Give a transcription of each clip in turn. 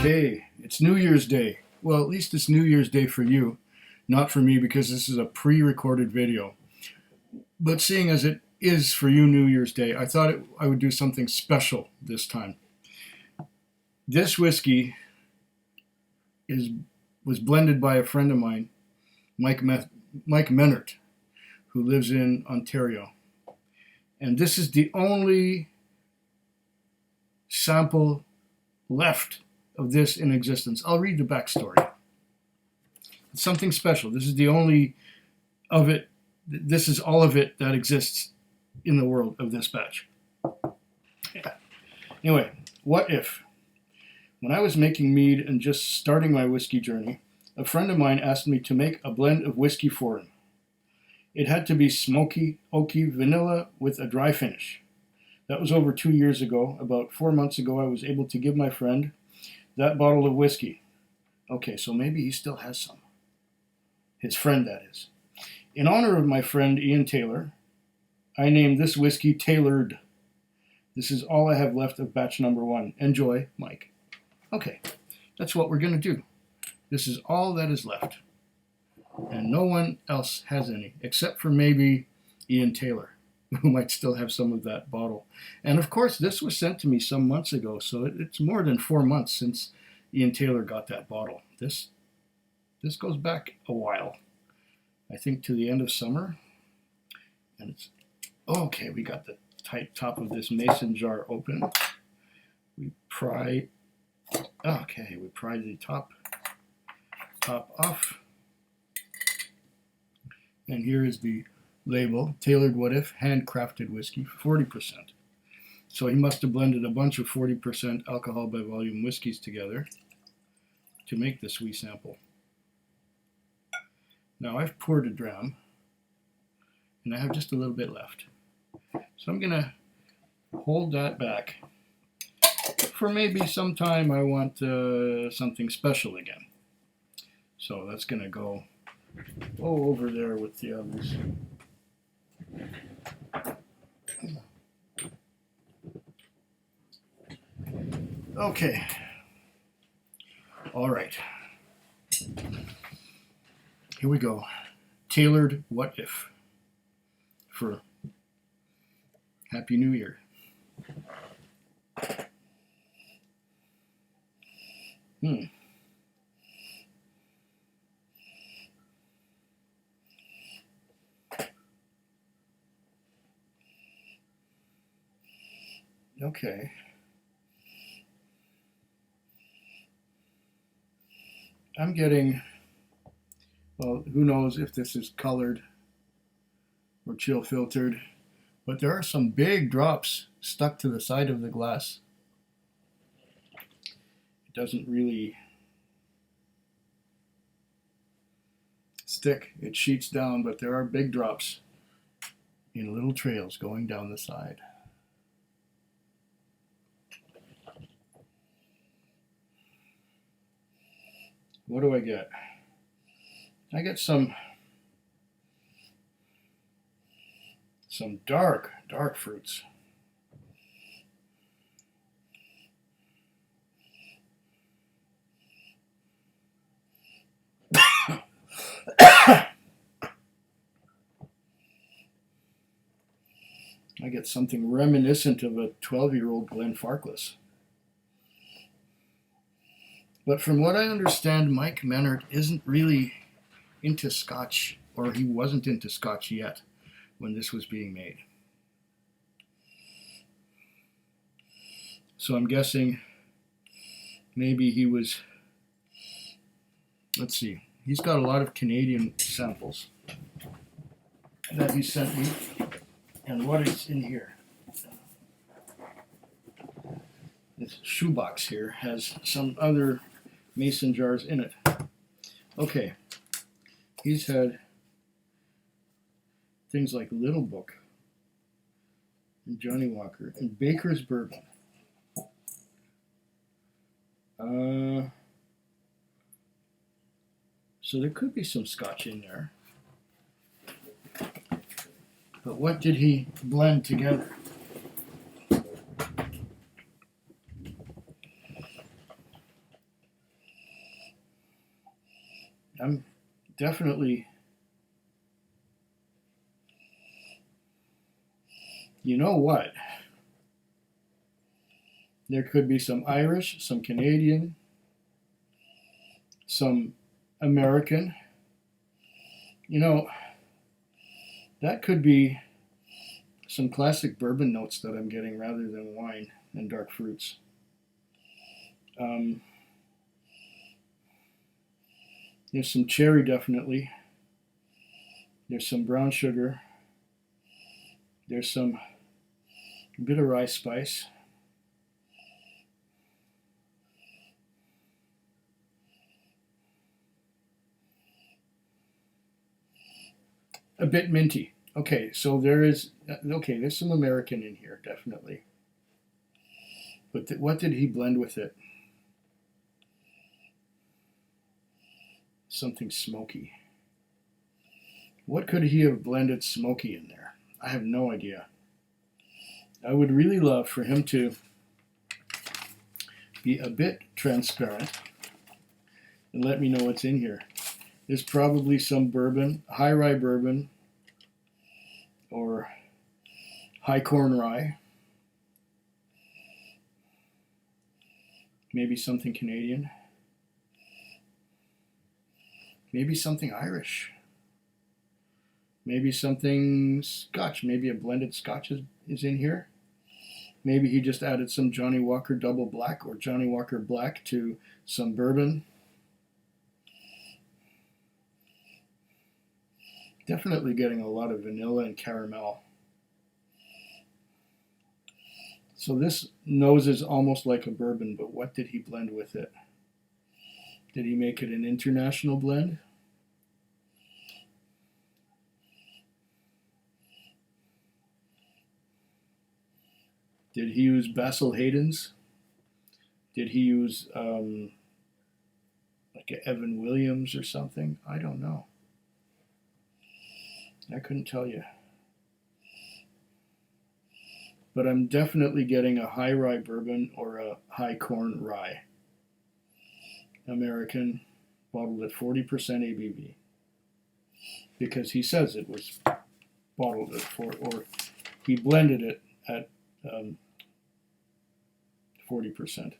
Day. It's New Year's Day. Well, at least it's New Year's Day for you, not for me because this is a pre-recorded video. But seeing as it is for you New Year's Day, I thought I would do something special this time. This whiskey was blended by a friend of mine, Mike Mehnert, who lives in Ontario. And this is the only sample left of this in existence. I'll read the backstory. It's something special. This is the only of it. This is all of it that exists in the world of this batch. Anyway, what if, when I was making mead and just starting my whiskey journey, a friend of mine asked me to make a blend of whiskey for him. It had to be smoky, oaky vanilla with a dry finish. That was over 2 years ago. About 4 months ago, I was able to give my friend that bottle of whiskey. Okay, so maybe he still has some. His friend, that is. In honor of my friend Ian Taylor, I named this whiskey Tailored. This is all I have left of batch number 1. Enjoy, Mike. Okay, that's what we're going to do. This is all that is left. And no one else has any, except for maybe Ian Taylor, who might still have some of that bottle. And of course, this was sent to me some months ago, so it's more than 4 months since Ian Taylor got that bottle. This goes back a while. I think to the end of summer. And it's okay. We got the tight top of this mason jar open. We pry. Okay, we pry the top off. And here is the label: Tailored What If handcrafted whiskey, 40%. So he must have blended a bunch of 40% alcohol by volume whiskeys together to make this wee sample. Now I've poured a dram, and I have just a little bit left. So I'm going to hold that back for maybe sometime I want something special again. So that's going to go over there with the others. Okay. All right. Here we go. Tailored What If for Happy New Year. Okay. I'm getting, well, who knows if this is colored or chill filtered, but there are some big drops stuck to the side of the glass. It doesn't really stick. It sheets down, but there are big drops in little trails going down the side. What do I get? I get some dark fruits. I get something reminiscent of a 12-year-old Glenfarclas. But from what I understand, Mike Mehnert isn't really into Scotch, or he wasn't into Scotch yet when this was being made. So I'm guessing maybe he was, let's see, he's got a lot of Canadian samples that he sent me, and what is in here? This shoebox here has some other mason jars in it. Okay, he's had things like Little Book and Johnny Walker and Baker's Bourbon. So there could be some Scotch in there. But what did he blend together? I'm definitely, you know what? There could be some Irish, some Canadian, some American. You know, that could be some classic bourbon notes that I'm getting rather than wine and dark fruits. Um, there's some cherry, definitely. There's some brown sugar. There's some bit of rye spice. A bit minty. Okay, so there's some American in here, definitely. But what did he blend with it? Something smoky. What could he have blended smoky in there? I have no idea. I would really love for him to be a bit transparent and let me know what's in here. There's probably some bourbon, high rye bourbon, or high corn rye. Maybe something Canadian. Maybe something Irish. Maybe something Scotch. Maybe a blended Scotch is in here. Maybe he just added some Johnny Walker Double Black or Johnny Walker Black to some bourbon. Definitely getting a lot of vanilla and caramel. So this nose is almost like a bourbon, but what did he blend with it? Did he make it an international blend? Did he use Basil Hayden's? Did he use like a Evan Williams or something? I don't know. I couldn't tell you. But I'm definitely getting a high rye bourbon or a high corn rye. American, bottled at 40% ABV. Because he says it was bottled at 4, or he blended it at 40%,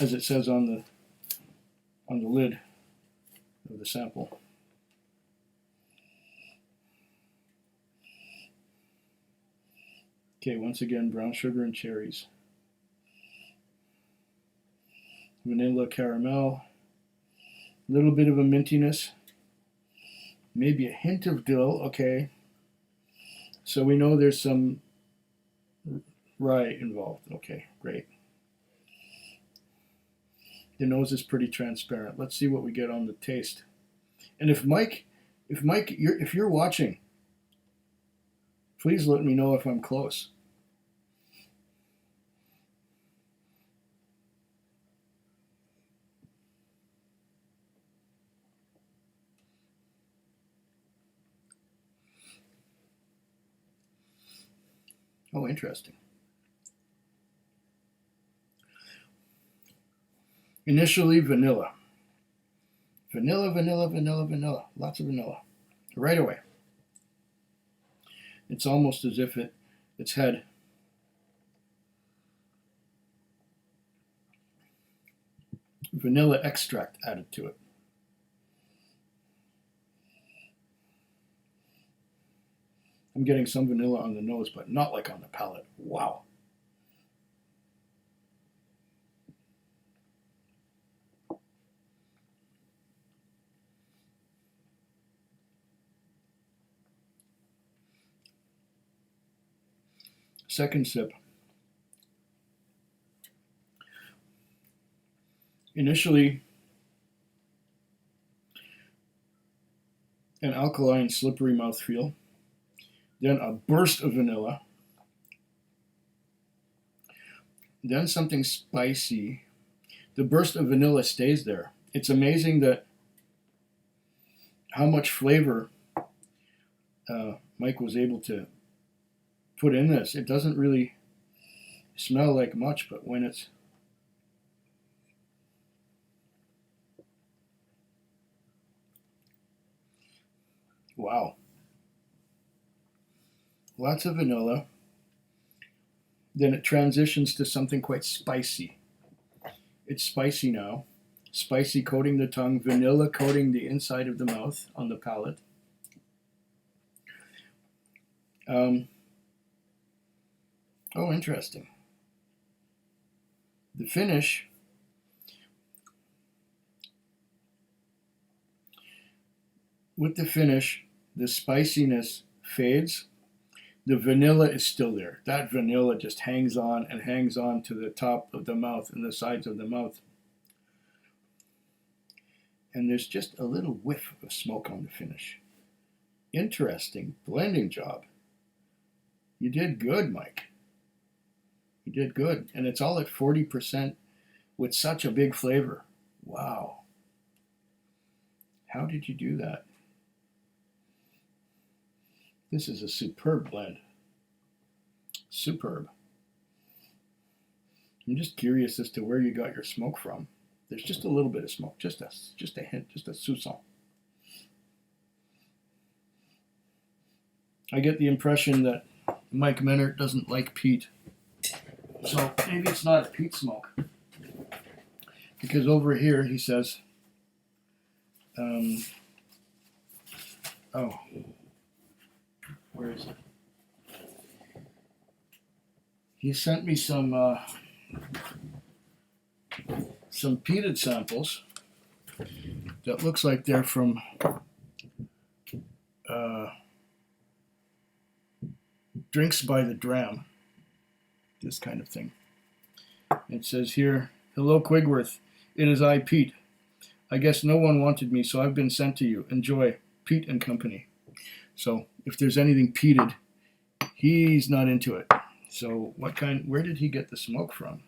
as it says on the lid of the sample. Okay, once again, brown sugar and cherries. Vanilla caramel, a little bit of a mintiness, maybe a hint of dill. Okay, so we know there's some rye involved. Okay, great. The nose is pretty transparent. Let's see what we get on the taste. And if Mike, if you're watching, please let me know if I'm close. Oh, interesting. Initially, vanilla. Vanilla, vanilla, vanilla, vanilla. Lots of vanilla. Right away. It's almost as if it's had vanilla extract added to it. I'm getting some vanilla on the nose, but not like on the palate. Wow. Second sip. Initially, an alkaline, slippery mouthfeel, then a burst of vanilla, then something spicy. The burst of vanilla stays there. It's amazing that how much flavor Mike was able to put in this. It doesn't really smell like much, but when it's Wow. Lots of vanilla. Then it transitions to something quite spicy. It's spicy now. Spicy coating the tongue, vanilla coating the inside of the mouth on the palate. Oh, interesting. The finish, with the finish, the spiciness fades. The vanilla is still there. That vanilla just hangs on and hangs on to the top of the mouth and the sides of the mouth. And there's just a little whiff of smoke on the finish. Interesting blending job. You did good, Mike. You did good. And it's all at 40% with such a big flavor. Wow. How did you do that? This is a superb blend. Superb. I'm just curious as to where you got your smoke from. There's just a little bit of smoke, just a hint, just a soupçon. I get the impression that Mike Mehnert doesn't like peat. So maybe it's not a peat smoke. Because over here he says, oh, where is it? He sent me some peated samples that looks like they're from drinks by the dram, this kind of thing. It says here, "Hello Quigworth, it is I, Pete. I guess no one wanted me, so I've been sent to you. Enjoy, Pete and Company." So if there's anything peated, he's not into it. So where did he get the smoke from?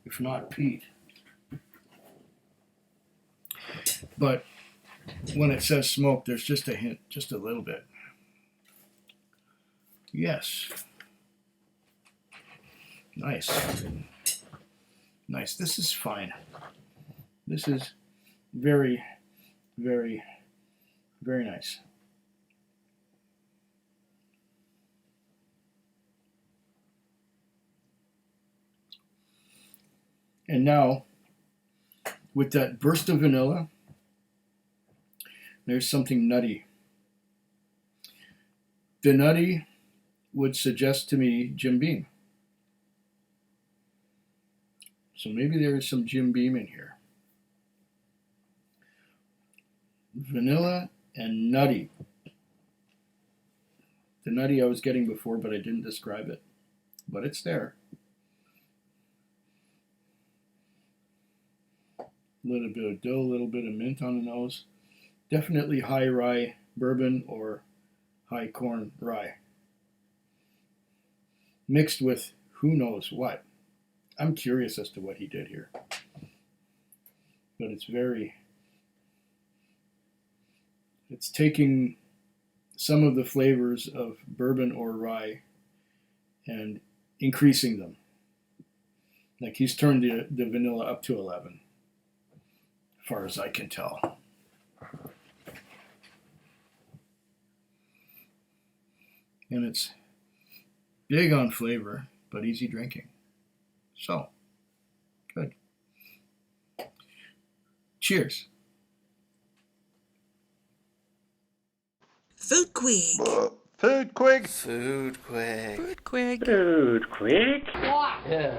If not peat. But when it says smoke, there's just a hint, just a little bit. Yes. Nice. Nice. This is fine. This is very, very, very nice. And now, with that burst of vanilla, there's something nutty. The nutty would suggest to me Jim Beam. So maybe there is some Jim Beam in here. Vanilla and nutty. The nutty I was getting before, but I didn't describe it. But it's there. A little bit of dill, a little bit of mint on the nose. Definitely high rye bourbon or high corn rye. Mixed with who knows what. I'm curious as to what he did here. But it's taking some of the flavors of bourbon or rye and increasing them. Like he's turned the vanilla up to 11, as far as I can tell. And it's big on flavor, but easy drinking. So, good. Cheers. Food Quig. Food Quig. Food Quig. Food Quig. Food Quig. Yeah.